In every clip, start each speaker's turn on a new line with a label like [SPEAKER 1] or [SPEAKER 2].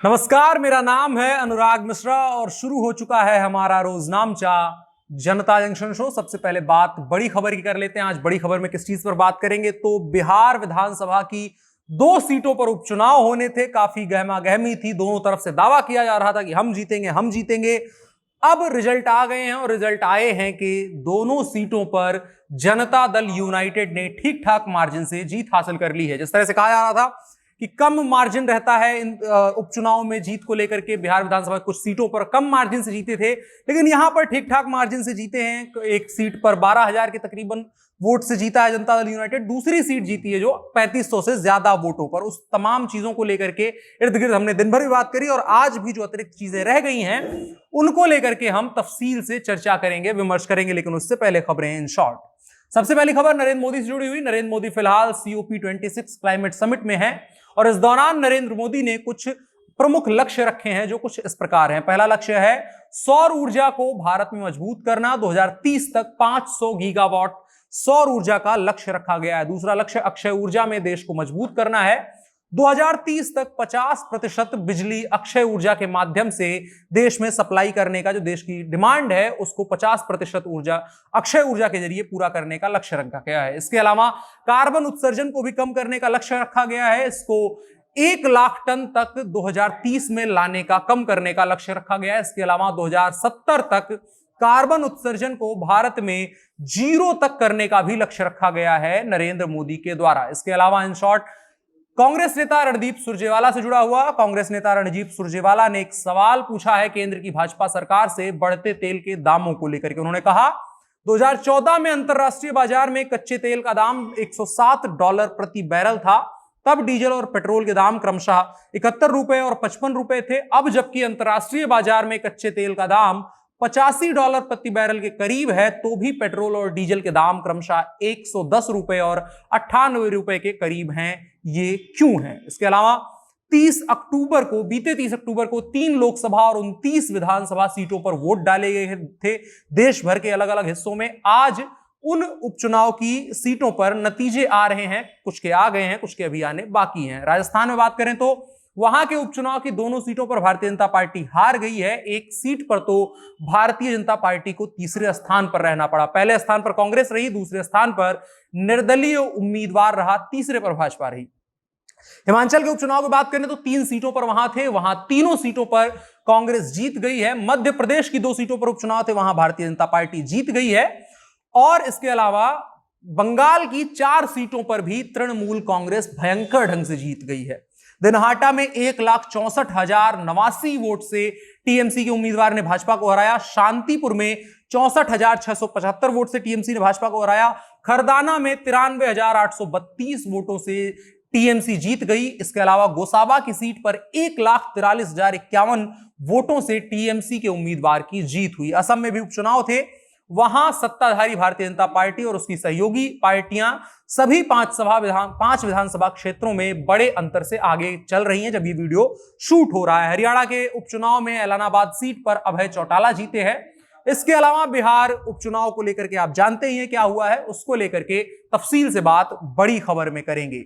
[SPEAKER 1] नमस्कार, मेरा नाम है अनुराग मिश्रा और शुरू हो चुका है हमारा रोजनामचा जनता जंक्शन शो। सबसे पहले बात बड़ी खबर की कर लेते हैं। आज बड़ी खबर में किस चीज पर बात करेंगे तो बिहार विधानसभा की 2 सीटों पर उपचुनाव होने थे। काफी गहमा गहमी थी, दोनों तरफ से दावा किया जा रहा था कि हम जीतेंगे हम जीतेंगे। अब रिजल्ट आ गए हैं और रिजल्ट आए हैं कि दोनों सीटों पर जनता दल यूनाइटेड ने ठीक ठाक मार्जिन से जीत हासिल कर ली है। जिस तरह से कहा जा रहा था कि कम मार्जिन रहता है इन उपचुनाव में जीत को लेकर के, बिहार विधानसभा कुछ सीटों पर कम मार्जिन से जीते थे, लेकिन यहां पर ठीक ठाक मार्जिन से जीते हैं। एक सीट पर 12,000 के तकरीबन वोट से जीता है जनता दल यूनाइटेड। दूसरी सीट जीती है जो 3500 से ज्यादा वोटों पर। उस तमाम चीजों को लेकर के इर्द गिर्द हमने दिन भर भी बात करी और आज भी जो अतिरिक्त चीजें रह गई हैं उनको लेकर के हम तफसील से चर्चा करेंगे, विमर्श करेंगे। लेकिन उससे पहले खबरें इन शॉर्ट। सबसे पहली खबर नरेंद्र मोदी से जुड़ी हुई। नरेंद्र मोदी फिलहाल COP26 क्लाइमेट समिट में है और इस दौरान नरेंद्र मोदी ने कुछ प्रमुख लक्ष्य रखे हैं जो कुछ इस प्रकार हैं। पहला लक्ष्य है सौर ऊर्जा को भारत में मजबूत करना। 2030 तक 500 गीगावाट सौर ऊर्जा का लक्ष्य रखा गया है। दूसरा लक्ष्य अक्षय ऊर्जा में देश को मजबूत करना है। 2030 तक 50% बिजली अक्षय ऊर्जा के माध्यम से देश में सप्लाई करने का जो देश की डिमांड है उसको 50% ऊर्जा अक्षय ऊर्जा के जरिए पूरा करने का लक्ष्य रखा गया है। इसके अलावा कार्बन उत्सर्जन को भी कम करने का लक्ष्य रखा गया है। इसको 1 लाख टन तक 2030 में लाने का, कम करने का लक्ष्य रखा गया है। इसके अलावा 2070 तक कार्बन उत्सर्जन को भारत में 0 तक करने का भी लक्ष्य रखा गया है नरेंद्र मोदी के द्वारा। इसके अलावा इन शॉर्ट कांग्रेस नेता रणदीप सुरजेवाला से जुड़ा हुआ। कांग्रेस नेता रणदीप सुरजेवाला ने एक सवाल पूछा है केंद्र की भाजपा सरकार से बढ़ते तेल के दामों को लेकर के। उन्होंने कहा 2014 में अंतरराष्ट्रीय बाजार में कच्चे तेल का दाम $107 प्रति बैरल था। तब डीजल और पेट्रोल के दाम क्रमशः $71 और $55 थे। अब जबकि अंतरराष्ट्रीय बाजार में कच्चे तेल का दाम $85 प्रति बैरल के करीब है, तो भी पेट्रोल और डीजल के दाम क्रमशः $110 और $98 के करीब हैं। ये क्यों है? इसके अलावा बीते 30 अक्टूबर को 3 लोकसभा और 29 विधानसभा सीटों पर वोट डाले गए थे देश भर के अलग अलग हिस्सों में। आज उन उपचुनाव की सीटों पर नतीजे आ रहे हैं। कुछ के आ गए हैं, कुछ के अभी आने बाकी हैं। राजस्थान में बात करें तो वहां के उपचुनाव की दोनों सीटों पर भारतीय जनता पार्टी हार गई है। एक सीट पर तो भारतीय जनता पार्टी को तीसरे स्थान पर रहना पड़ा। पहले स्थान पर कांग्रेस रही, दूसरे स्थान पर निर्दलीय उम्मीदवार रहा, तीसरे पर भाजपा रही। हिमाचल के उपचुनाव की बात करें तो 3 सीटों पर वहां थे, वहां तीनों सीटों पर कांग्रेस जीत गई है। मध्य प्रदेश की 2 सीटों पर उपचुनाव थे, वहां भारतीय जनता पार्टी जीत गई है। और इसके अलावा बंगाल की 4 सीटों पर भी तृणमूल कांग्रेस भयंकर ढंग से जीत गई है। दिनहाटा में 1,64,089 वोट से टीएमसी के उम्मीदवार ने भाजपा को हराया। शांतिपुर में 64,675 वोट से टीएमसी ने भाजपा को हराया। खरदाना में 93,832 वोटों से टीएमसी जीत गई। इसके अलावा गोसाबा की सीट पर 1,43,051 वोटों से टीएमसी के उम्मीदवार की जीत हुई। असम में भी उपचुनाव थे, वहां सत्ताधारी भारतीय जनता पार्टी और उसकी सहयोगी पार्टियां सभी 5 विधानसभा क्षेत्रों में बड़े अंतर से आगे चल रही हैं जब ये वीडियो शूट हो रहा है। हरियाणा के उपचुनाव में ऐलानाबाद सीट पर अभय चौटाला जीते हैं। इसके अलावा बिहार उपचुनाव को लेकर के आप जानते ही हैं क्या हुआ है, उसको लेकर के तफसील से बात बड़ी खबर में करेंगे।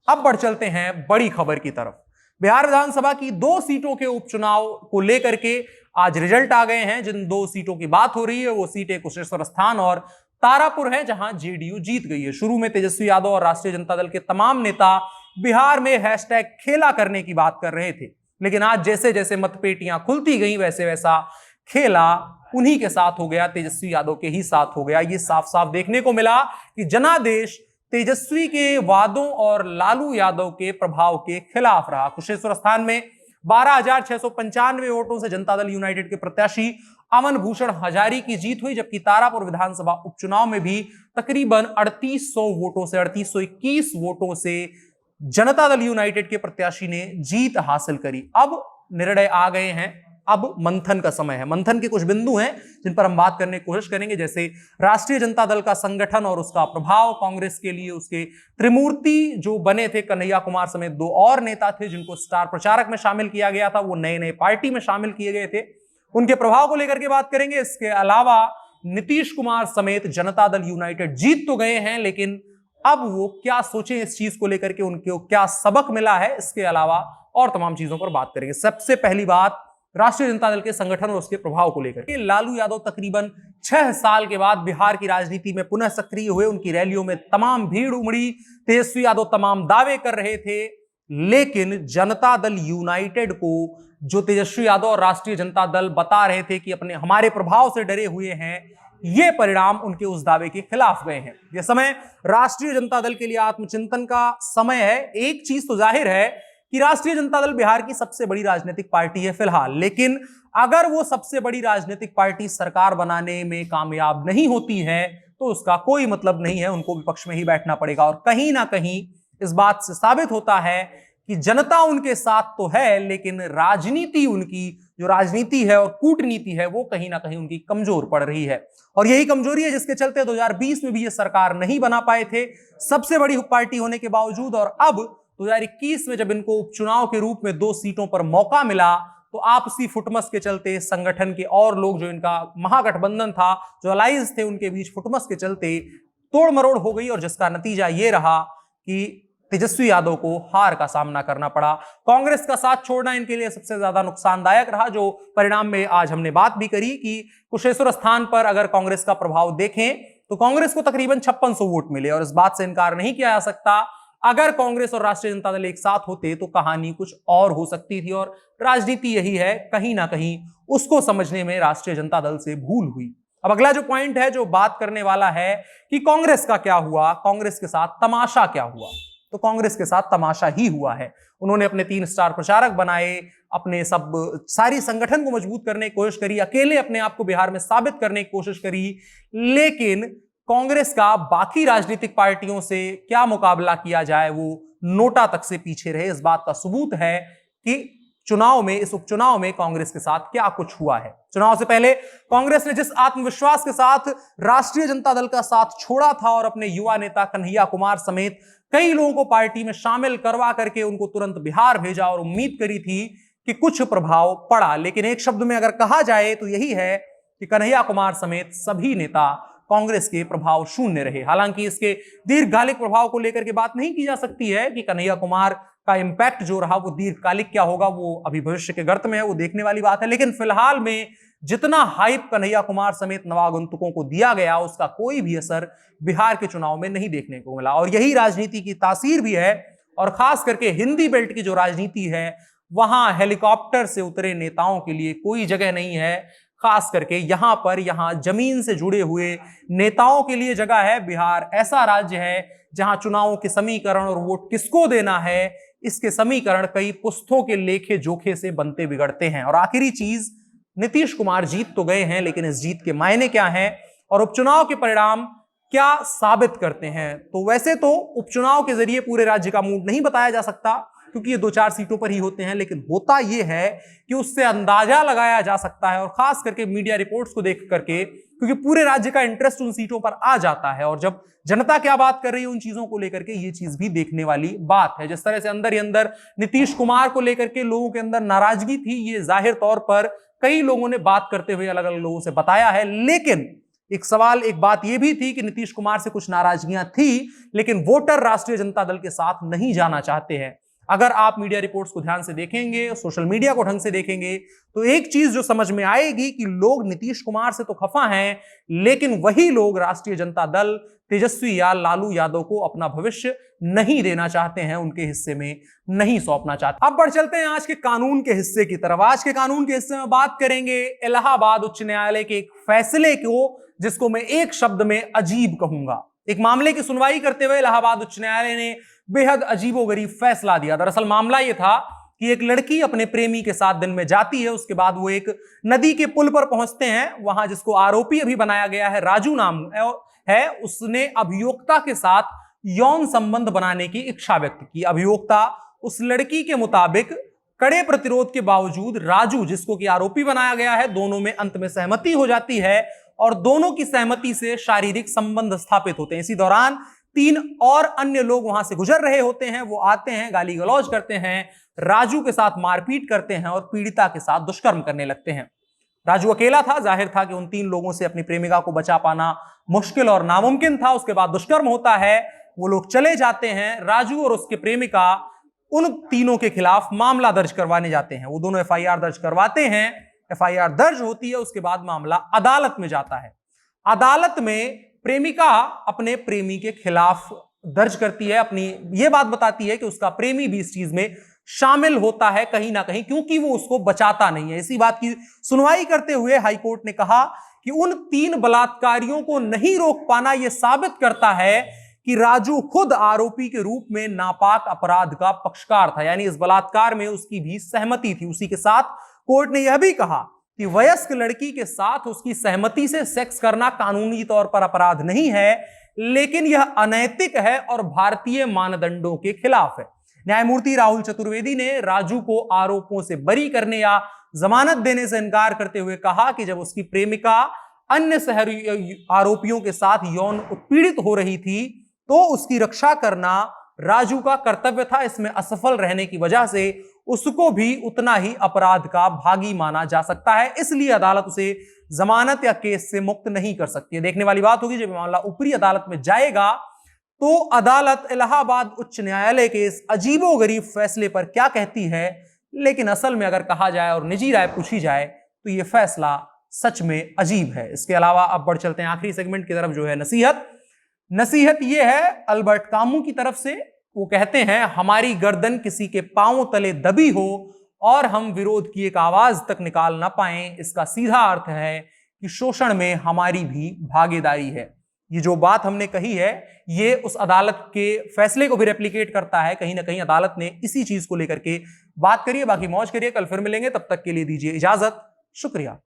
[SPEAKER 1] अब बढ़ चलते हैं बड़ी खबर की तरफ। बिहार विधानसभा की 2 सीटों के उपचुनाव को लेकर के आज रिजल्ट आ गए हैं। जिन 2 सीटों की बात हो रही है वो सीटें कुशेश्वर स्थान और तारापुर है, जहां जेडीयू जीत गई है। शुरू में तेजस्वी यादव और राष्ट्रीय जनता दल के तमाम नेता बिहार में हैशटैग खेला करने की बात कर रहे थे, लेकिन आज जैसे जैसे मतपेटियां खुलती गई वैसे वैसा खेला उन्हीं के साथ हो गया, तेजस्वी यादव के ही साथ हो गया। ये साफ साफ देखने को मिला कि जनादेश तेजस्वी के वादों और लालू यादव के प्रभाव के खिलाफ रहा। कुशेश्वर स्थान में 12,695 वोटों से जनता दल यूनाइटेड के प्रत्याशी अमन भूषण हजारी की जीत हुई, जबकि तारापुर विधानसभा उपचुनाव में भी तकरीबन 3821 वोटों से जनता दल यूनाइटेड के प्रत्याशी ने जीत हासिल करी। अब निर्णय आ गए हैं, अब मंथन का समय है। मंथन के कुछ बिंदु हैं जिन पर हम बात करने की कोशिश करेंगे, जैसे राष्ट्रीय जनता दल का संगठन और उसका प्रभाव। कांग्रेस के लिए उसके त्रिमूर्ति जो बने थे, कन्हैया कुमार समेत 2 और नेता थे जिनको स्टार प्रचारक में शामिल किया गया था, वो नए नए पार्टी में शामिल किए गए थे, उनके प्रभाव को लेकर के बात करेंगे। इसके अलावा नीतीश कुमार समेत जनता दल यूनाइटेड जीत तो गए हैं, लेकिन अब वो क्या सोचें इस चीज को लेकर के, उनको क्या सबक मिला है, इसके अलावा और तमाम चीजों पर बात करेंगे। सबसे पहली बात राष्ट्रीय जनता दल के संगठन और उसके प्रभाव को लेकर। लालू यादव तकरीबन 6 साल के बाद बिहार की राजनीति में पुनः सक्रिय हुए। उनकी रैलियों में तमाम भीड़ उमड़ी। तेजस्वी यादव तमाम दावे कर रहे थे, लेकिन जनता दल यूनाइटेड को जो तेजस्वी यादव और राष्ट्रीय जनता दल बता रहे थे कि अपने हमारे प्रभाव से डरे हुए हैं, ये परिणाम उनके उस दावे के खिलाफ गए हैं। यह समय राष्ट्रीय जनता दल के लिए आत्मचिंतन का समय है। एक चीज तो जाहिर है कि राष्ट्रीय जनता दल बिहार की सबसे बड़ी राजनीतिक पार्टी है फिलहाल, लेकिन अगर वो सबसे बड़ी राजनीतिक पार्टी सरकार बनाने में कामयाब नहीं होती है तो उसका कोई मतलब नहीं है, उनको विपक्ष में ही बैठना पड़ेगा। और कहीं ना कहीं इस बात से साबित होता है कि जनता उनके साथ तो है, लेकिन राजनीति उनकी जो राजनीति है और कूटनीति है वो कहीं ना कहीं उनकी कमजोर पड़ रही है। और यही कमजोरी है जिसके चलते 2020 में भी ये सरकार नहीं बना पाए थे, सबसे बड़ी पार्टी होने के बावजूद। और अब 2021 में जब इनको उपचुनाव के रूप में 2 सीटों पर मौका मिला तो आपसी फुटमस के चलते संगठन के और लोग, जो इनका महागठबंधन था, जो अलायंस थे, उनके बीच फुटमस के चलते तोड़ मरोड़ हो गई और जिसका नतीजा ये रहा कि तेजस्वी यादव को हार का सामना करना पड़ा। कांग्रेस का साथ छोड़ना इनके लिए सबसे ज्यादा नुकसानदायक रहा, जो परिणाम में आज हमने बात भी करी कि कुशेश्वर स्थान पर अगर कांग्रेस का प्रभाव देखें तो कांग्रेस को तकरीबन 5600 वोट मिले। और इस बात से इनकार नहीं किया जा सकता, अगर कांग्रेस और राष्ट्रीय जनता दल एक साथ होते तो कहानी कुछ और हो सकती थी। और राजनीति यही है, कहीं ना कहीं उसको समझने में राष्ट्रीय जनता दल से भूल हुई। अब अगला जो पॉइंट है, जो बात करने वाला है कि कांग्रेस का क्या हुआ, कांग्रेस के साथ तमाशा क्या हुआ। तो कांग्रेस के साथ तमाशा ही हुआ है। उन्होंने अपने 3 स्टार प्रचारक बनाए, अपने सारी संगठन को मजबूत करने की कोशिश करी, अकेले अपने आप को बिहार में साबित करने की कोशिश करी, लेकिन कांग्रेस का बाकी राजनीतिक पार्टियों से क्या मुकाबला किया जाए वो नोटा तक से पीछे रहे। इस बात का सबूत है कि चुनाव में, इस उपचुनाव में कांग्रेस के साथ क्या कुछ हुआ है। चुनाव से पहले कांग्रेस ने जिस आत्मविश्वास के साथ राष्ट्रीय जनता दल का साथ छोड़ा था और अपने युवा नेता कन्हैया कुमार समेत कई लोगों को पार्टी में शामिल करवा करके उनको तुरंत बिहार भेजा और उम्मीद करी थी कि कुछ प्रभाव पड़ा, लेकिन एक शब्द में अगर कहा जाए तो यही है कि कन्हैया कुमार समेत सभी नेता कांग्रेस के प्रभाव शून्य रहे। हालांकि इसके दीर्घकालिक प्रभाव को लेकर के बात नहीं की जा सकती है कि कन्हैया कुमार का इंपैक्ट जो रहा वो दीर्घकालिक क्या होगा, वो अभी भविष्य के गर्त में है, वो देखने वाली बात है। लेकिन फिलहाल में जितना हाइप कन्हैया कुमार समेत नवागंतुकों को दिया गया, उसका कोई भी असर बिहार के चुनाव में नहीं देखने को मिला। और यही राजनीति की तासीर भी है। और खास करके हिंदी बेल्ट की जो राजनीति है, वहां हेलीकॉप्टर से उतरे नेताओं के लिए कोई जगह नहीं है। खास करके यहां जमीन से जुड़े हुए नेताओं के लिए जगह है। बिहार ऐसा राज्य है जहां चुनावों के समीकरण और वोट किसको देना है, इसके समीकरण कई पुस्तों के लेखे जोखे से बनते बिगड़ते हैं। और आखिरी चीज, नीतीश कुमार जीत तो गए हैं, लेकिन इस जीत के मायने क्या हैं और उपचुनाव के परिणाम क्या साबित करते हैं। तो वैसे तो उपचुनाव के जरिए पूरे राज्य का मूड नहीं बताया जा सकता, क्योंकि ये 2-4 सीटों पर ही होते हैं, लेकिन होता यह है कि उससे अंदाजा लगाया जा सकता है। और खास करके मीडिया रिपोर्ट्स को देख करके, क्योंकि पूरे राज्य का इंटरेस्ट उन सीटों पर आ जाता है, और जब जनता क्या बात कर रही है उन चीजों को लेकर के, ये चीज भी देखने वाली बात है। जिस तरह से अंदर ही अंदर नीतीश कुमार को लेकर के लोगों के अंदर नाराजगी थी, ये जाहिर तौर पर कई लोगों ने बात करते हुए अलग अलग लोगों से बताया है। लेकिन एक बात यह भी थी कि नीतीश कुमार से कुछ नाराजगियां थी, लेकिन वोटर राष्ट्रीय जनता दल के साथ नहीं जाना चाहते हैं। अगर आप मीडिया रिपोर्ट्स को ध्यान से देखेंगे, सोशल मीडिया को ढंग से देखेंगे, तो एक चीज जो समझ में आएगी कि लोग नीतीश कुमार से तो खफा हैं, लेकिन वही लोग राष्ट्रीय जनता दल, तेजस्वी या लालू यादव को अपना भविष्य नहीं देना चाहते हैं, उनके हिस्से में नहीं सौंपना चाहते। अब बढ़ चलते हैं आज के कानून के हिस्से की तरफ। आज के कानून के हिस्से में बात करेंगे इलाहाबाद उच्च न्यायालय के एक फैसले को, जिसको मैं एक शब्द में अजीब कहूंगा। एक मामले की सुनवाई करते हुए इलाहाबाद उच्च न्यायालय ने बेहद अजीबोगरीब फैसला दिया। दरअसल मामला यह था कि एक लड़की अपने प्रेमी के साथ दिन में जाती है, उसके बाद वो एक नदी के पुल पर पहुंचते हैं। वहां जिसको आरोपी अभी बनाया गया है, राजू नाम है, उसने अभियोक्ता के साथ यौन संबंध बनाने की इच्छा व्यक्त की। अभियोक्ता उस लड़की के मुताबिक कड़े प्रतिरोध के बावजूद राजू, जिसको कि आरोपी बनाया गया है, दोनों में अंत में सहमति हो जाती है और दोनों की सहमति से शारीरिक संबंध स्थापित होते हैं। इसी दौरान 3 और अन्य लोग वहां से गुजर रहे होते हैं। वो आते हैं, गाली गलौज करते हैं, राजू के साथ मारपीट करते हैं और पीड़िता के साथ दुष्कर्म करने लगते हैं। राजू अकेला था, जाहिर था कि उन 3 लोगों से अपनी प्रेमिका को बचा पाना मुश्किल और नामुमकिन था। उसके बाद दुष्कर्म होता है, वो लोग चले जाते हैं। राजू और उसकी प्रेमिका उन तीनों के खिलाफ मामला दर्ज करवाने जाते हैं। वो दोनों एफआईआर दर्ज करवाते हैं, एफआईआर दर्ज होती है, उसके बाद मामला अदालत में जाता है। अदालत में प्रेमिका अपने प्रेमी के खिलाफ दर्ज करती है, अपनी यह बात बताती है कि उसका प्रेमी भी इस चीज में शामिल होता है कहीं ना कहीं, क्योंकि वो उसको बचाता नहीं है। इसी बात की सुनवाई करते हुए हाईकोर्ट ने कहा कि उन 3 बलात्कारियों को नहीं रोक पाना यह साबित करता है कि राजू खुद आरोपी के रूप में नापाक अपराध का पक्षकार था, यानी इस बलात्कार में उसकी भी सहमति थी। उसी के साथ कोर्ट ने यह भी कहा कि वयस्क लड़की के साथ उसकी सहमति से सेक्स करना कानूनी तौर पर अपराध नहीं है, लेकिन यह अनैतिक है और भारतीय मानदंडों के खिलाफ है। न्यायमूर्ति राहुल चतुर्वेदी ने राजू को आरोपों से बरी करने या जमानत देने से इनकार करते हुए कहा कि जब उसकी प्रेमिका अन्य आरोपियों के साथ यौन उत्पीड़ित हो रही थी तो उसकी रक्षा करना राजू का कर्तव्य था। इसमें असफल रहने की वजह से उसको भी उतना ही अपराध का भागी माना जा सकता है, इसलिए अदालत उसे जमानत या केस से मुक्त नहीं कर सकती है। देखने वाली बात होगी जब मामला ऊपरी अदालत में जाएगा तो अदालत इलाहाबाद उच्च न्यायालय के इस अजीबोगरीब फैसले पर क्या कहती है। लेकिन असल में अगर कहा जाए और निजी राय पूछी जाए तो यह फैसला सच में अजीब है। इसके अलावा अब बढ़ चलते हैं आखिरी सेगमेंट की तरफ, जो है नसीहत यह है अल्बर्ट कामू की तरफ से। वो कहते हैं, हमारी गर्दन किसी के पांव तले दबी हो और हम विरोध की एक आवाज तक निकाल ना पाएं, इसका सीधा अर्थ है कि शोषण में हमारी भी भागीदारी है। ये जो बात हमने कही है ये उस अदालत के फैसले को भी रेप्लिकेट करता है। कहीं ना कहीं अदालत ने इसी चीज को लेकर के बात करी है। बाकी मौज करिए, कल फिर मिलेंगे, तब तक के लिए दीजिए इजाजत, शुक्रिया।